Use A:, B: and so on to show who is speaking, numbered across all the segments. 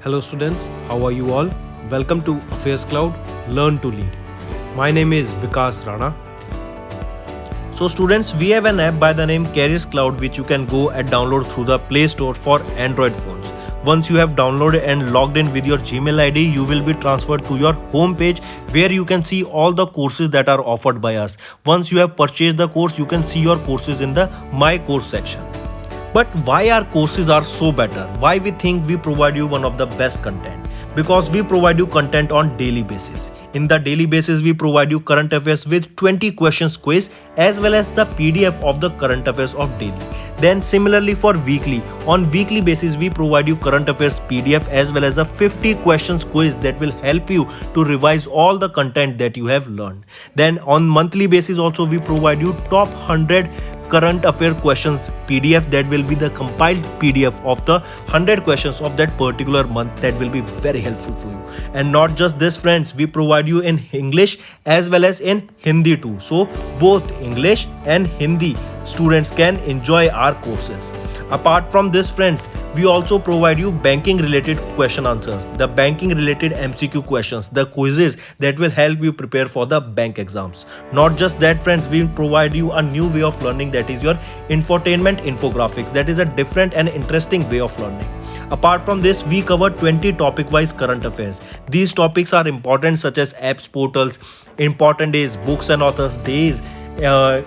A: Hello students, how are you all? Welcome to Affairscloud, Learn to Lead. My name is Vikas Rana. So students, we have an app by the name Affairscloud which you can go and download through the Play Store for Android phones. Once you have downloaded and logged in with your Gmail ID, you will be transferred to your home page where you can see all the courses that are offered by us. Once you have purchased the course, you can see your courses in the My Course section. But why our courses are so better? Why we think we provide you one of the best content? Because we provide you content on daily basis. In the daily basis, we provide you current affairs with 20 questions quiz as well as the PDF of the current affairs of daily. Then similarly for weekly, on weekly basis we provide you current affairs PDF as well as a 50 questions quiz that will help you to revise all the content that you have learned. Then on monthly basis also we provide you top 100 current affair questions PDF that will be the compiled PDF of the 100 questions of that particular month that will be very helpful for you. And not just this friends, we provide you in English as well as in Hindi too. So both English and Hindi students can enjoy our courses. Apart from this friends, we also provide you banking related question answers, the banking related MCQ questions, the quizzes that will help you prepare for the bank exams. Not just that friends, we provide you a new way of learning, that is your infotainment infographics. That is a different and interesting way of learning. Apart from this, we cover 20 topic wise current affairs. These topics are important such as apps, portals, important days, books and authors days,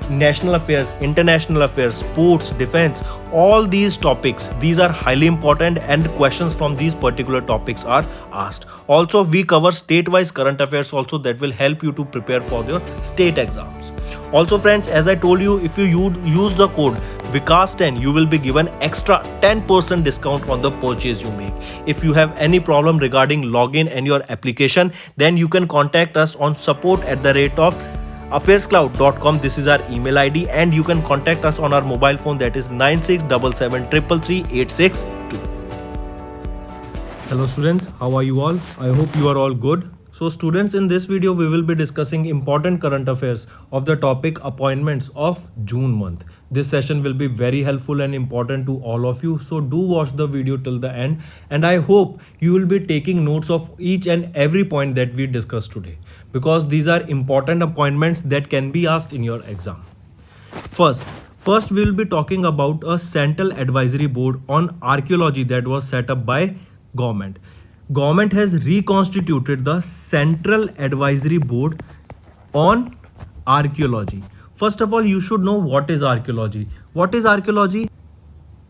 A: national affairs, international affairs, sports, defense, all these topics, these are highly important and questions from these particular topics are asked. Also we cover state-wise current affairs also that will help you to prepare for your state exams. Also friends, as I told you, if you use the code Vikas10, you will be given extra 10% discount on the purchase you make. If you have any problem regarding login and your application, then you can contact us on support@affairscloud.com. This is our email ID and you can contact us on our mobile phone, that is 9677333862. Hello students, how are you all? I hope you are all good. So students, in this video we will be discussing important current affairs of the topic appointments of June month. This session will be very helpful and important to all of you, so do watch the video till the end and I hope you will be taking notes of each and every point that we discussed today, because these are important appointments that can be asked in your exam. First we will be talking about a central advisory board on archaeology that was set up by government. Government has reconstituted the Central Advisory Board on Archaeology. First of all, you should know what is archaeology. What is archaeology?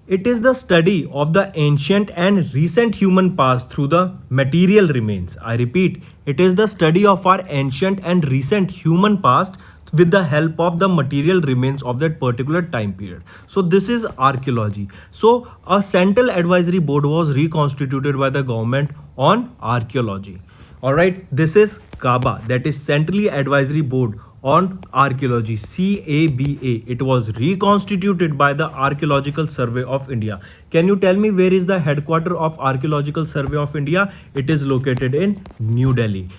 A: It is the study of the ancient and recent human past through the material remains. I repeat, it is the study of our ancient and recent human past with the help of the material remains of that particular time period. So this is archaeology. So a central advisory board was reconstituted by the government on archaeology. All right, this is CABA, that is Centrally Advisory Board on Archaeology, CABA. It was reconstituted by the Archaeological Survey of India. Can you tell me where is the headquarter of Archaeological Survey of India? It is located in New Delhi.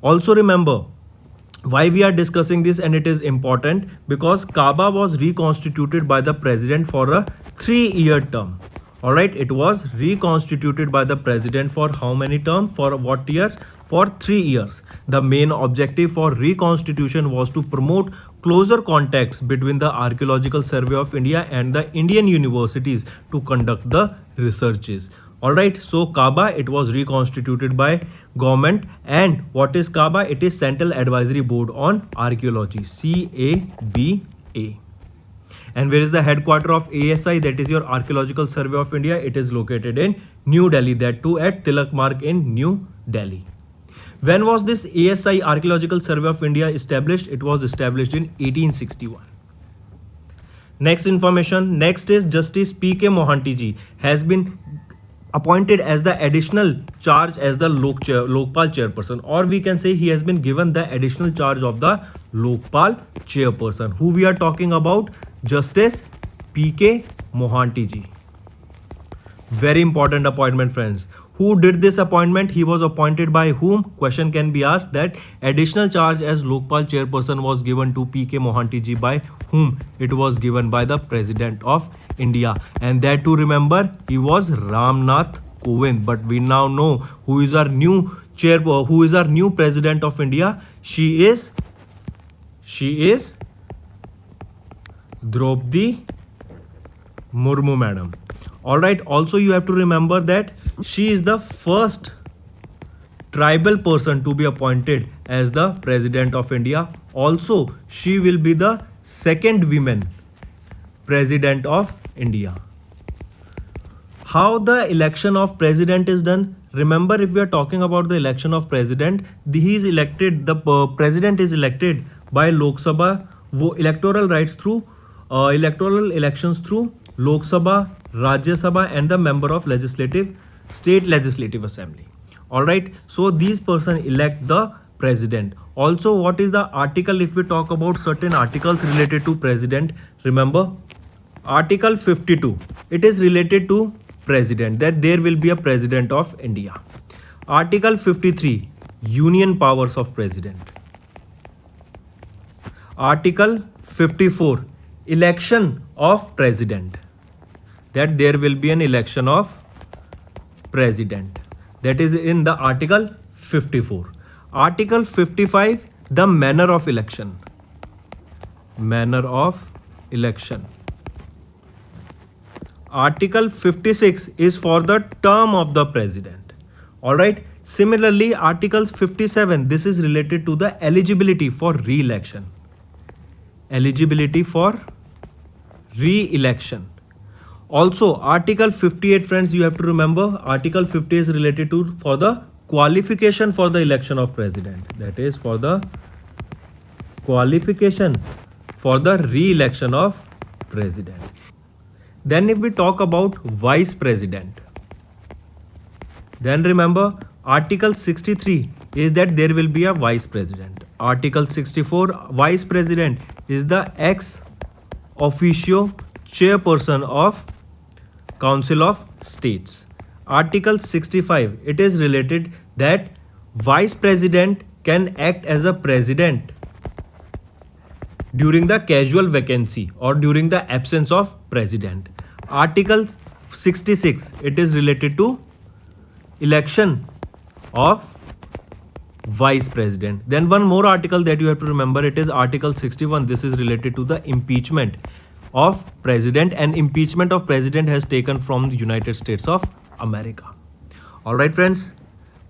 A: Also remember why we are discussing this, and it is important because CABA was reconstituted by the president for a 3-year term. All right, it was reconstituted by the president for how many terms? For what year? For 3 years. The main objective for reconstitution was to promote closer contacts between the Archaeological Survey of India and the Indian universities to conduct the researches. All right, so CABA, it was reconstituted by government. And what is CABA? It is Central Advisory Board on Archaeology, CABA. And where is the headquarter of ASI, that is your Archaeological Survey of India? It is located in New Delhi, that too at Tilak Marg in New Delhi. When was this ASI, Archaeological Survey of India, established? It was established in 1861. Next information, next is Justice P.K. Mohanty ji has been appointed as the additional charge as the Lokpal chairperson, or we can say he has been given the additional charge of the Lokpal chairperson. Who we are talking about? Justice P.K. Mohanty ji. Very important appointment friends. Who did this appointment? He was appointed by whom? Question can be asked that additional charge as Lokpal chairperson was given to P.K. Mohanty ji by whom? It was given by the President of India. And that to remember, he was Ramnath Kovind. But we now know who is our new who is our new president of India. She is Draupadi Murmu, madam. All right. Also, you have to remember that she is the first tribal person to be appointed as the president of India. Also, she will be the second woman president of India. How the election of president is done? Remember, if we are talking about the election of president, the president is elected by Lok Sabha, electoral rights through electoral elections through Lok Sabha, Rajya Sabha, and the member of state legislative assembly. All right, so these person elect the president. Also, what is the article? If we talk about certain articles related to president, remember Article 52, it is related to president, that there will be a president of India. Article 53, union powers of president. Article 54, election of president, that there will be an election of president, that is in the Article 54. Article 55, the manner of election. Article 56 is for the term of the president. All right. Similarly, Article 57, this is related to the eligibility for re-election. Also, Article 58, friends, you have to remember, Article 50 is related to for the qualification for the election of president. That is for the qualification for the re-election of president. Then if we talk about vice president, then remember Article 63 is that there will be a vice president. Article 64, vice president is the ex officio chairperson of Council of States. Article 65, it is related that vice president can act as a president during the casual vacancy or during the absence of president. Article 66, it is related to election of vice president. Then one more article that you have to remember, it is Article 61. This is related to the impeachment of president, and impeachment of president has taken from the United States of America. All right, friends,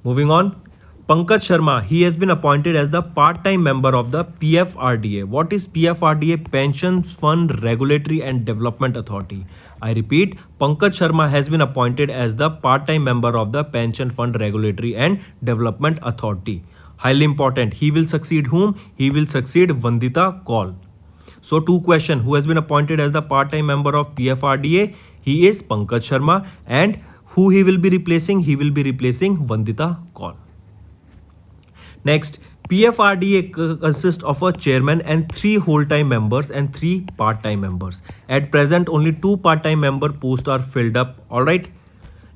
A: moving on. Pankaj Sharma, he has been appointed as the part-time member of the PFRDA. What is PFRDA? Pensions Fund Regulatory and Development Authority. I repeat, Pankaj Sharma has been appointed as the part-time member of the Pension Fund Regulatory and Development Authority. Highly important. He will succeed whom? He will succeed Vandita Kaul. So two questions. Who has been appointed as the part-time member of PFRDA? He is Pankaj Sharma. And who he will be replacing? He will be replacing Vandita Kaul. Next, PFRDA consists of a chairman and 3 whole-time members and 3 part-time members. At present, only 2 part-time member posts are filled up. All right.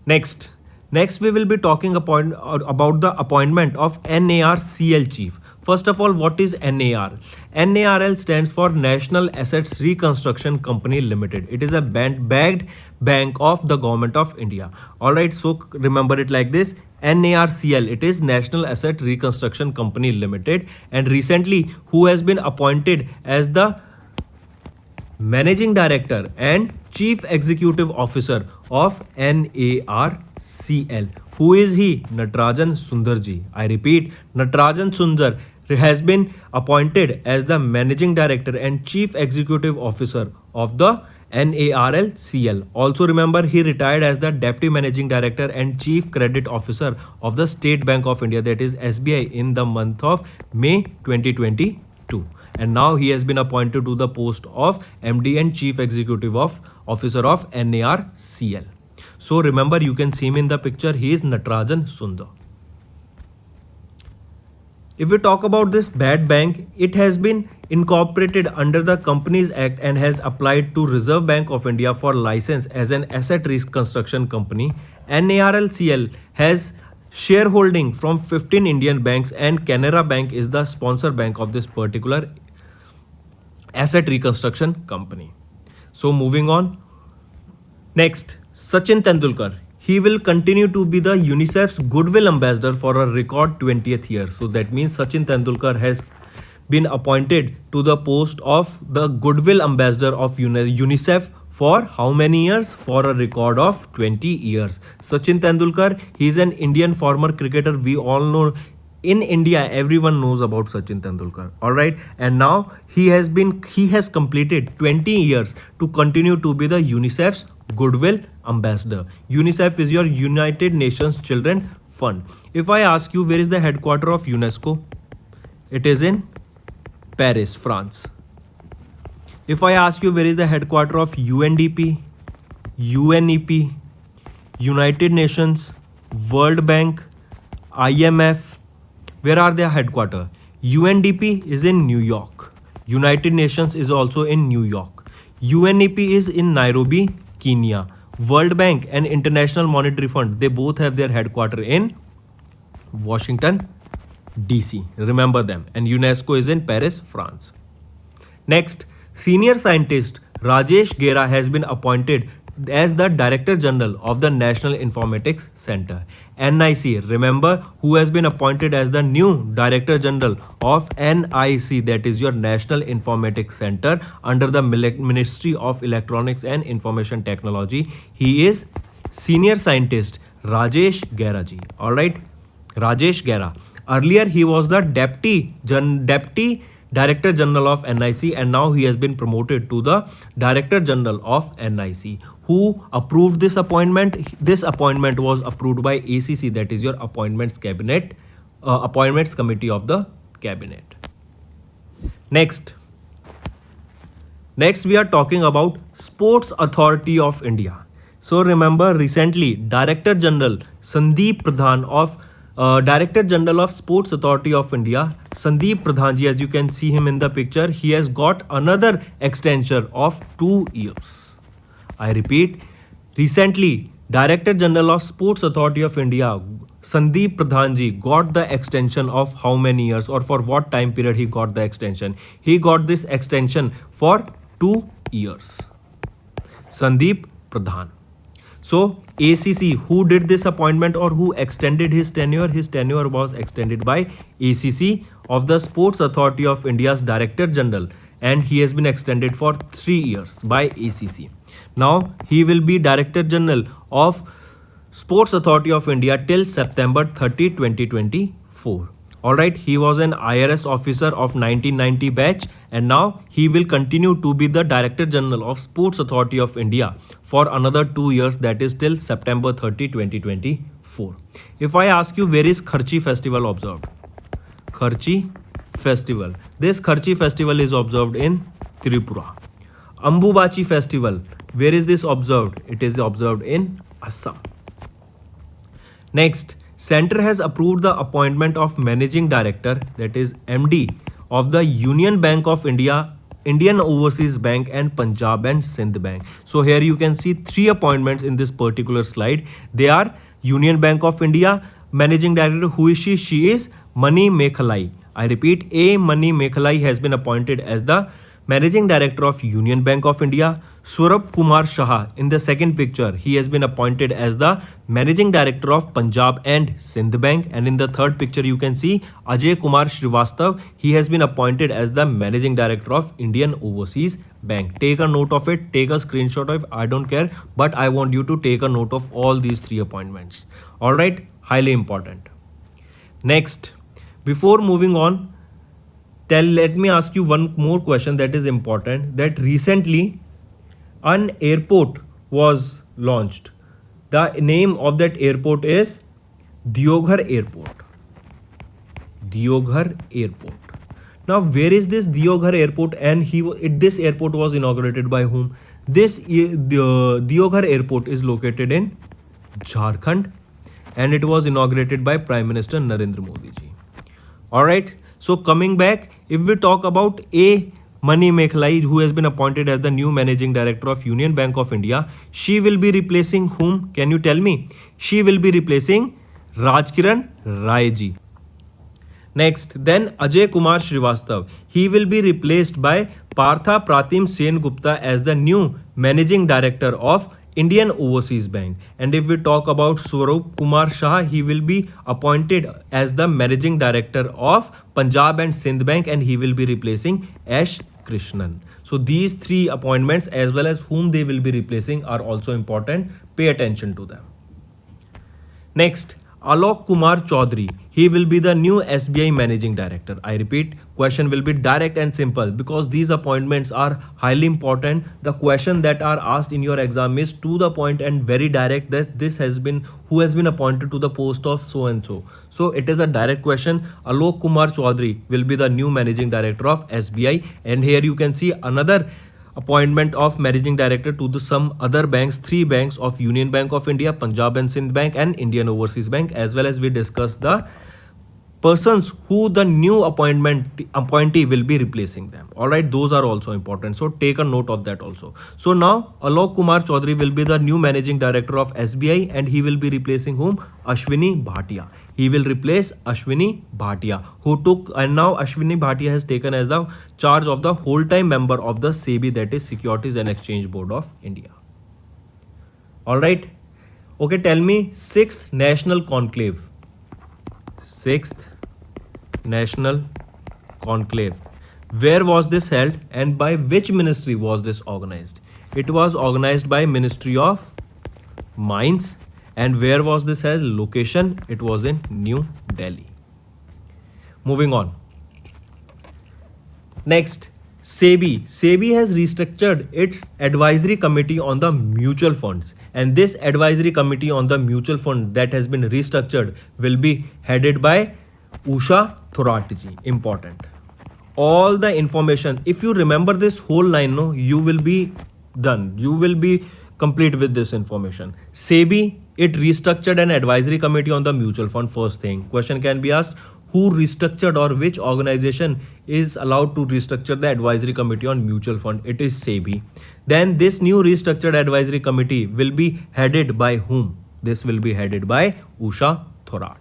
A: Next we will be talking about the appointment of NARCL chief. First of all, what is NAR? NARL stands for National Assets Reconstruction Company Limited. It is a bagged bank of the government of India. All right, so remember it like this. NARCL, it is National Asset Reconstruction Company Limited. And recently, who has been appointed as the Managing Director and Chief Executive Officer of NARCL? Who is he? Natarajan Sundarji. I repeat, Natarajan Sundar has been appointed as the Managing Director and Chief Executive Officer of the NARCL. Also remember, he retired as the Deputy Managing Director and Chief Credit Officer of the State Bank of India, that is SBI, in the month of May 2022. And now he has been appointed to the post of MD and Chief Executive Officer of NARCL. So remember, you can see him in the picture. He is Natarajan Sundar. If we talk about this bad bank, it has been incorporated under the Companies Act and has applied to Reserve Bank of India for license as an asset reconstruction company. NARCL has shareholding from 15 Indian banks, and Canara Bank is the sponsor bank of this particular asset reconstruction company. So moving on. Next, Sachin Tendulkar. he will continue to be the UNICEF's Goodwill Ambassador for a record 20th year. So that means Sachin Tendulkar has been appointed to the post of the Goodwill Ambassador of UNICEF for how many years? For a record of 20 years. Sachin Tendulkar, he is an Indian former cricketer. We all know, in India, everyone knows about Sachin Tendulkar. All right, and now he has completed 20 years to continue to be the UNICEF's Goodwill Ambassador. UNICEF is your United Nations Children Fund. If I ask you where is the headquarter of UNESCO, it is in Paris, France. If I ask you where is the headquarter of UNDP, UNEP, United Nations, World Bank, IMF, where are their headquarters? UNDP is in New York. United Nations is also in New York. UNEP is in Nairobi, Kenya. World Bank and International Monetary Fund, they both have their headquarters in Washington, DC. Remember them. And UNESCO is in Paris, France. Next, senior scientist Rajesh Gera has been appointed as the Director General of the National Informatics Center. NIC, remember who has been appointed as the new Director General of NIC, that is your National Informatics Center under the Ministry of Electronics and Information Technology. He is senior scientist Rajesh Gera ji. Alright, Rajesh Gera. Earlier he was the Deputy Director General of NIC, and now he has been promoted to the Director General of NIC. Who approved this appointment? This appointment was approved by ACC, that is your Appointments Committee of the Cabinet. Next we are talking about Sports Authority of India. So remember, recently Director General Sandeep Pradhan of Director General of Sports Authority of India, Sandeep Pradhan ji, as you can see him in the picture, he has got another extension of 2 years. I repeat, recently Director General of Sports Authority of India, Sandeep Pradhan ji, got the extension of how many years, or for what time period he got the extension? He got this extension for 2 years. Sandeep Pradhan. So ACC, who did this appointment or who extended his tenure? His tenure was extended by ACC of the Sports Authority of India's Director General, and he has been extended for 3 years by ACC. Now he will be Director General of Sports Authority of India till September 30, 2024. Alright, he was an IRS officer of 1990 batch, and now he will continue to be the Director General of Sports Authority of India for another 2 years, that is till September 30, 2024. If I ask you where is Kharchi festival observed? Kharchi festival. This Kharchi festival is observed in Tripura. Ambubachi festival, where is this observed? It is observed in Assam. Next, Center has approved the appointment of Managing Director, that is MD, of the Union Bank of India, Indian Overseas Bank, and Punjab and Sindh Bank. So here you can see 3 appointments in this particular slide. They are Union Bank of India Managing Director. Who is she? She is Mani Mekhalai. I repeat, A. Mani Mekhalai has been appointed as the Managing Director of Union Bank of India. Saurabh Kumar Shah, in the second picture, he has been appointed as the Managing Director of Punjab and Sindh Bank. And in the third picture, you can see Ajay Kumar Srivastav. He has been appointed as the Managing Director of Indian Overseas Bank. Take a note of it. Take a screenshot of it. I don't care. But I want you to take a note of all these 3 appointments. Alright, highly important. Next, before moving on, let me ask you one more question that is important. That recently an airport was launched. The name of that airport is Deoghar Airport. Deoghar Airport. Now, where is this Deoghar Airport? And this airport was inaugurated by whom? This Deoghar Airport is located in Jharkhand, and it was inaugurated by Prime Minister Narendra Modi ji. Alright, so coming back, if we talk about A. Mani Mekhalai, who has been appointed as the new Managing Director of Union Bank of India, she will be replacing whom? Can you tell me? She will be replacing Rajkiran Rai ji. Next, then Ajay Kumar Srivastav. He will be replaced by Partha Pratim Sen Gupta as the new Managing Director of Indian Overseas Bank. And if we talk about Swarup Kumar Shah, he will be appointed as the managing director of Punjab and Sindh Bank, and he will be replacing Ash Krishnan. So these three appointments as well as whom they will be replacing are also important. Pay attention to them. Next, Alok Kumar Chaudhary. He will be the new SBI Managing Director. I repeat, question will be direct and simple because these appointments are highly important. The question that are asked in your exam is to the point and very direct, that this has been who has been appointed to the post of so and so. So it is a direct question. Alok Kumar Chaudhary will be the new Managing Director of SBI, and here you can see another appointment of managing director to some other banks, three banks of Union Bank of India, Punjab and Sindh Bank, and Indian Overseas Bank, as well as we discuss the persons who the new appointee will be replacing them. All right, those are also important, so take a note of that also. So now Alok Kumar Chaudhary will be the new managing director of SBI, and he will be replacing whom? Ashwini Bhatia. He will replace Ashwini Bhatia, who took, and now Ashwini Bhatia has taken as the charge of the whole time member of the SEBI, that is Securities and Exchange Board of India. All right, okay, tell me, sixth national conclave. Sixth national conclave, where was this held and by which ministry was this organized? It was organized by Ministry of Mines. And where was this held? Location, it was in New Delhi. Moving on. Next, SEBI. SEBI has restructured its advisory committee on the mutual funds, and this advisory committee on the mutual fund that has been restructured will be headed by Usha Thoratji. Important. All the information, if you remember this whole line, no, you will be done. You will be complete with this information. SEBI, it restructured an advisory committee on the mutual fund. First thing, question can be asked, who restructured or which organization is allowed to restructure the advisory committee on mutual fund? It is SEBI. Then this new restructured advisory committee will be headed by whom? This will be headed by Usha Thorat.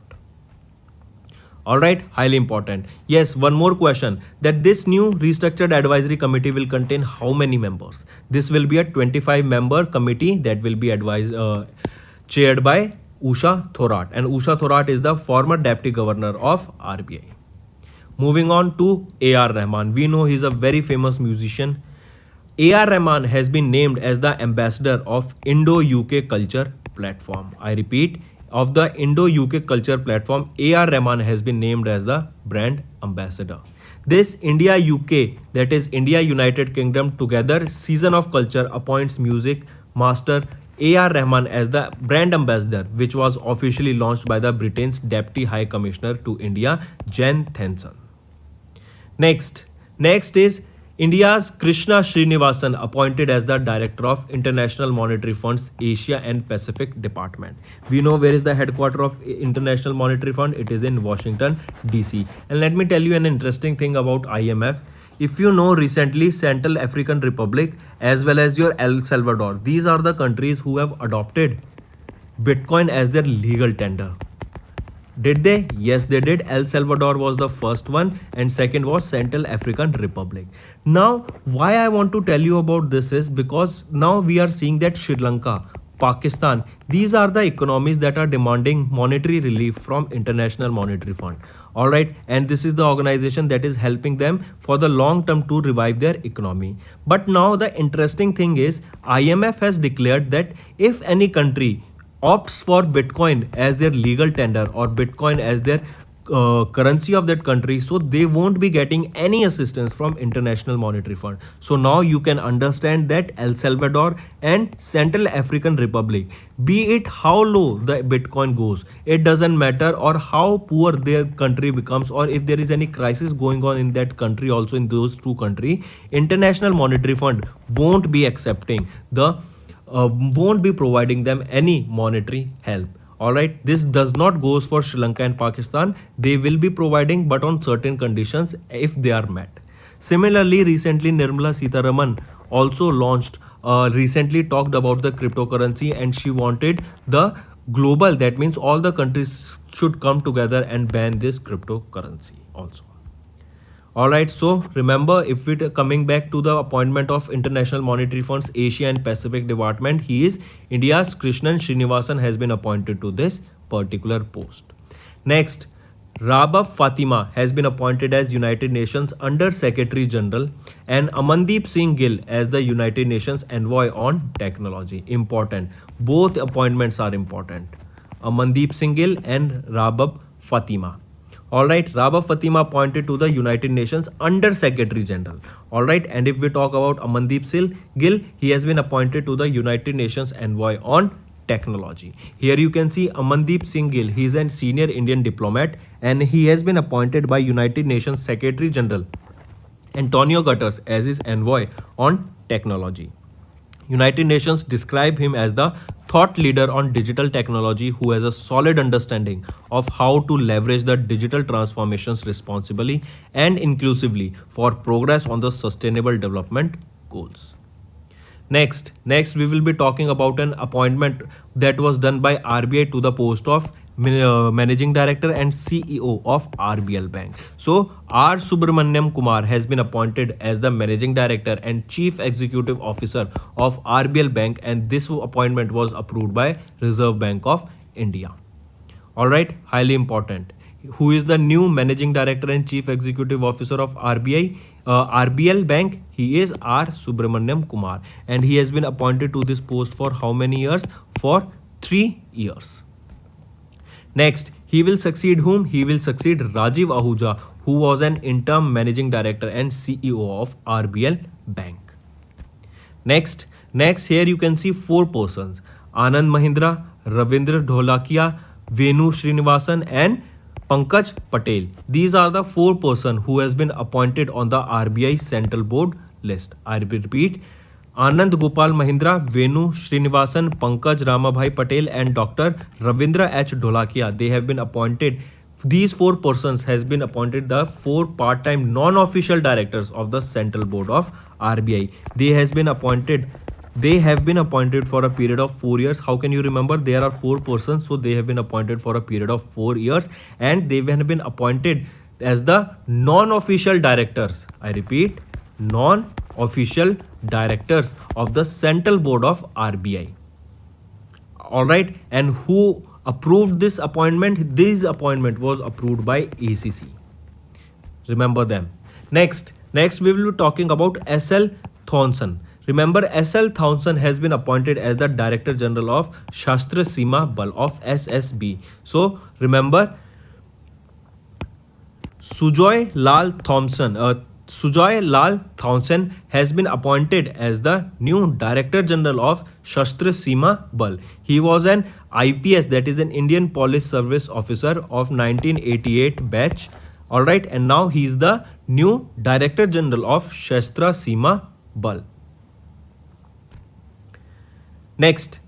A: All right, highly important. Yes, one more question, that this new restructured advisory committee will contain how many members? This will be a 25-member committee that will be chaired by Usha Thorat, and Usha Thorat is the former deputy governor of RBI. Moving on to A.R. Rahman. We know he is a very famous musician. A.R. Rahman has been named as the ambassador of Indo-UK Culture Platform. I repeat, of the Indo-UK Culture Platform, A.R. Rahman has been named as the brand ambassador. This India-UK, that is India-United Kingdom Together Season of Culture, appoints music master A.R. Rahman as the brand ambassador, which was officially launched by the Britain's Deputy High Commissioner to India, Jen Thenson. Next is India's Krishna Srinivasan, appointed as the Director of International Monetary Fund's Asia and Pacific Department. We know where is the headquarters of International Monetary Fund. It is in Washington, D.C. And let me tell you an interesting thing about IMF. If you know, recently Central African Republic as well as your El Salvador, these are the countries who have adopted Bitcoin as their legal tender. Did they? Yes, they did. El Salvador was the first one, and second was Central African Republic. Now, why I want to tell you about this is because now we are seeing that Sri Lanka, Pakistan, these are the economies that are demanding monetary relief from International Monetary Fund. All right, and this is the organization that is helping them for the long term to revive their economy. But now the interesting thing is IMF has declared that if any country opts for Bitcoin as their legal tender or Bitcoin as their currency of that country, so they won't be getting any assistance from International Monetary Fund. So now you can understand that El Salvador and Central African Republic, be it how low the Bitcoin goes, it doesn't matter, or how poor their country becomes, or if there is any crisis going on in that country, also in those two countries, International Monetary Fund won't be accepting won't be providing them any monetary help. Alright, this does not goes for Sri Lanka and Pakistan. They will be providing, but on certain conditions if they are met. Similarly, recently Nirmala Sitharaman also recently talked about the cryptocurrency, and she wanted the global, that means all the countries should come together and ban this cryptocurrency also. All right, so remember, if we're coming back to the appointment of International Monetary Fund's Asia and Pacific Department, he is India's Krishnan Srinivasan has been appointed to this particular post. Next, Rabab Fatima has been appointed as United Nations Under Secretary General and Amandeep Singh Gill as the United Nations Envoy on Technology. Important. Both appointments are important. Amandeep Singh Gill and Rabab Fatima. Alright, Rabab Fatima appointed to the United Nations Under Secretary General. Alright, and if we talk about Amandeep Singh Gill, he has been appointed to the United Nations Envoy on Technology. Here you can see Amandeep Singh Gill. He is a senior Indian diplomat and he has been appointed by United Nations Secretary General Antonio Guterres as his envoy on technology. United Nations describe him as the thought leader on digital technology who has a solid understanding of how to leverage the digital transformations responsibly and inclusively for progress on the sustainable development goals. Next we will be talking about an appointment that was done by RBI to the post of Managing Director and CEO of RBL Bank. So R. Subramaniam Kumar has been appointed as the Managing Director and Chief Executive Officer of RBL Bank, and this appointment was approved by Reserve Bank of India. Alright, highly important. Who is the new Managing Director and Chief Executive Officer of RBL Bank? He is R. Subramaniam Kumar and he has been appointed to this post for how many years? For 3 years. Next, he will succeed whom? He will succeed Rajiv Ahuja, who was an interim Managing Director and CEO of RBL Bank. Next here you can see 4 persons: Anand Mahindra, Ravindra Dholakia, Venu Srinivasan and Pankaj Patel. These are the 4 persons who has been appointed on the RBI Central Board list. I repeat, Anand Gopal Mahindra, Venu Srinivasan, Pankaj Ramabhai Patel and Dr. Ravindra H. Dholakia. They have been appointed. These 4 persons has been appointed the 4 part-time non-official directors of the Central Board of RBI. They have been appointed for a period of 4 years. How can you remember? There are 4 persons, so they have been appointed for a period of 4 years and they have been appointed as the non-official directors. I repeat, non-official directors of the Central Board of RBI. Alright, and who approved this appointment? This appointment was approved by ACC. Remember them. Next we will be talking about S.L. Thomson. Remember, S.L. Thomson has been appointed as the Director General of Shastra Seema Bal of SSB. So remember, Sujoy Lal Thomson has been appointed as the new Director General of Shastra Seema Bal. He was an IPS, that is an Indian Police Service Officer of 1988 batch. Alright, and now he is the new Director General of Shastra Seema Bal. Next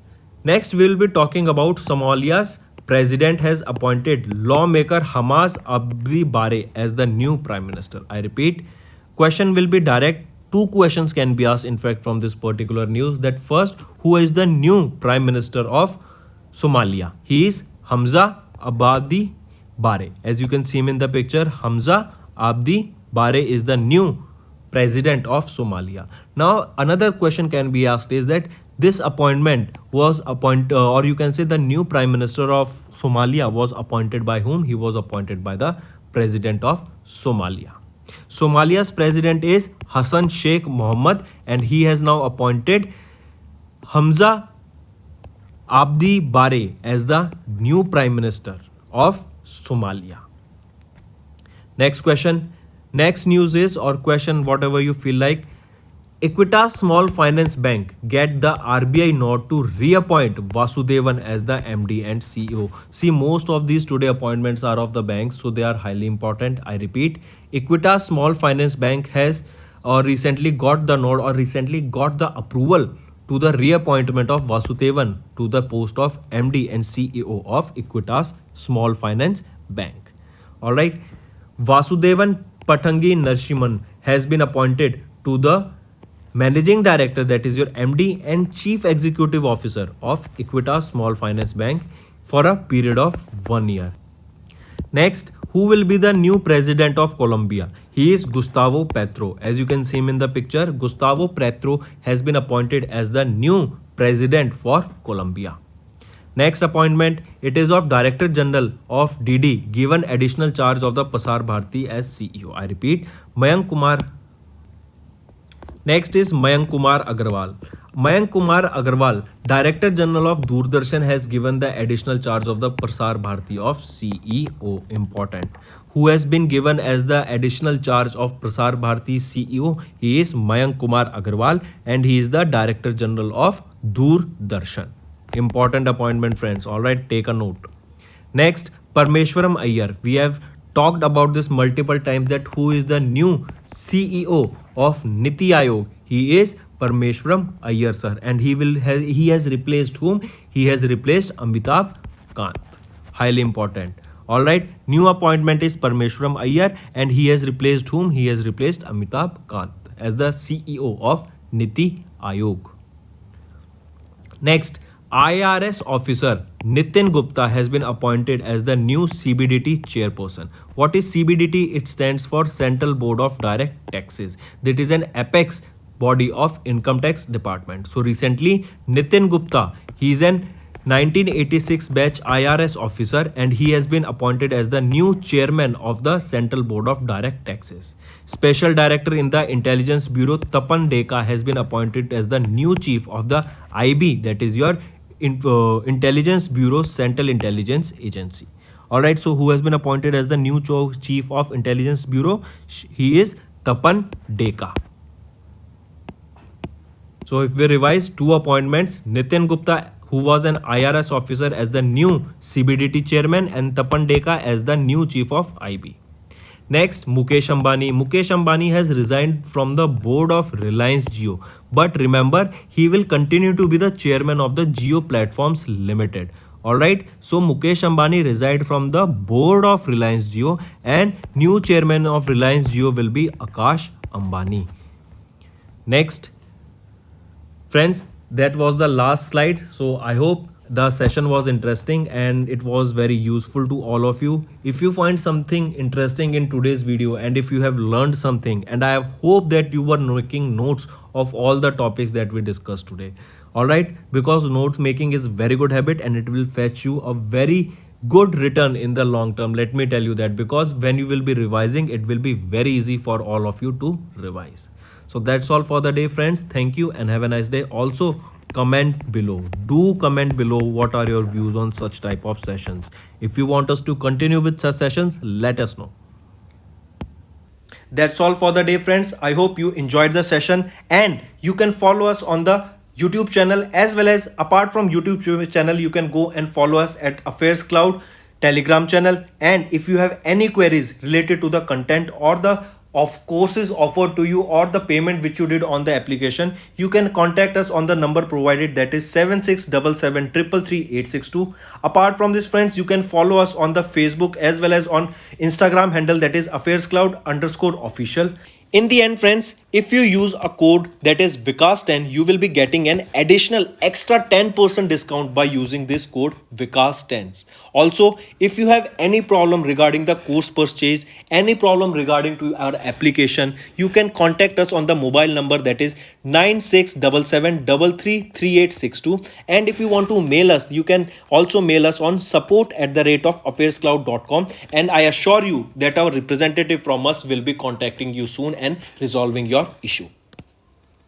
A: we will be talking about Somalia's president has appointed lawmaker Hamas Abdi Bare as the new Prime Minister. I repeat, question will be direct. 2 questions can be asked in fact from this particular news. That first, who is the new Prime Minister of Somalia? He is Hamza Abdi Bare. As you can see him in the picture, Hamza Abdi Bare is the new President of Somalia. Now another question can be asked is that this appointment was or you can say the new Prime Minister of Somalia was appointed by whom? He was appointed by the President of Somalia. Somalia's president is Hassan Sheikh Mohammed and he has now appointed Hamza Abdi Bare as the new Prime Minister of Somalia. Next question. Next news is, or question, whatever you feel like, Equitas Small Finance Bank get the RBI nod to reappoint Vasudevan as the MD and CEO. See, most of these today appointments are of the banks, so they are highly important. I repeat, Equitas Small Finance Bank has recently got the nod or recently got the approval to the reappointment of Vasudevan to the post of MD and CEO of Equitas Small Finance Bank. Alright, Vasudevan Pathangi Narasimhan has been appointed to the Managing Director, that is your MD and Chief Executive Officer of Equitas Small Finance Bank for a period of 1 year. Next, Who will be the new president of Colombia? He is Gustavo Petro. As you can see him in the picture, Gustavo Petro has been appointed as the new president for Colombia. Next appointment, it is of Director General of DD, given additional charge of the Prasar Bharati as CEO. I repeat, Mayank Kumar. Next is Mayank Kumar Agarwal. Mayank Kumar Agarwal, Director General of Doordarshan, has given the additional charge of the Prasar Bharati of CEO. Important. Who has been given as the additional charge of Prasar Bharati CEO? He is Mayank Kumar Agarwal and he is the Director General of Doordarshan. Important appointment, friends. All right, take a note. Next, Parmeshwaram Iyer. We have talked about this multiple times that who is the new CEO of Niti Aayog. He is Parmeshwaram Iyer, sir, and he has replaced whom? He has replaced Amitabh Kant. Highly important. All right, new appointment is Parmeshwaram Iyer and he has replaced whom? He has replaced Amitabh Kant as the CEO of Niti Aayog. Next, IRS officer Nitin Gupta has been appointed as the new CBDT chairperson. What is CBDT? It stands for Central Board of Direct Taxes. That is an apex body of income tax department. So recently Nitin Gupta, he is an 1986 batch IRS officer and he has been appointed as the new chairman of the Central Board of Direct Taxes. Special Director in the Intelligence Bureau Tapan Deka has been appointed as the new chief of the IB, that is your Intelligence Bureau Central Intelligence Agency. Alright, so who has been appointed as the new chief of Intelligence Bureau? He is Tapan Deka. So if we revise two appointments, Nitin Gupta, who was an IRS officer, as the new CBDT chairman and Tapan Deka as the new chief of IB. Next, Mukesh Ambani. Mukesh Ambani has resigned from the board of Reliance Jio. But remember, he will continue to be the chairman of the Jio Platforms Limited. Alright, so Mukesh Ambani resigned from the board of Reliance Jio and new chairman of Reliance Jio will be Akash Ambani. Next, friends, that was the last slide. So I hope the session was interesting and it was very useful to all of you. If you find something interesting in today's video and if you have learned something, and I hope that you were making notes of all the topics that we discussed today. Alright, because notes making is very good habit and it will fetch you a very good return in the long term. Let me tell you that, because when you will be revising, it will be very easy for all of you to revise. So that's all for the day, friends. Thank you and have a nice day. Also, comment below. Do comment below what are your views on such type of sessions. If you want us to continue with such sessions, let us know. That's all for the day, friends. I hope you enjoyed the session and you can follow us on the YouTube channel, as well as apart from YouTube channel, you can go and follow us at Affairscloud Telegram channel. And if you have any queries related to the content or the courses offered to you or the payment which you did on the application, you can contact us on the number provided, that is 7677333862. Apart from this, friends, you can follow us on the Facebook as well as on Instagram handle, that is Affairscloud_official. In the end, friends, if you use a code that is Vikas10, you will be getting an additional extra 10% discount by using this code Vikas10. Also, if you have any problem regarding the course purchase, any problem regarding to our application, you can contact us on the mobile number, that is 9677333862. And if you want to mail us, you can also mail us on support@affairscloud.com. And I assure you that our representative from us will be contacting you soon and resolving your issue.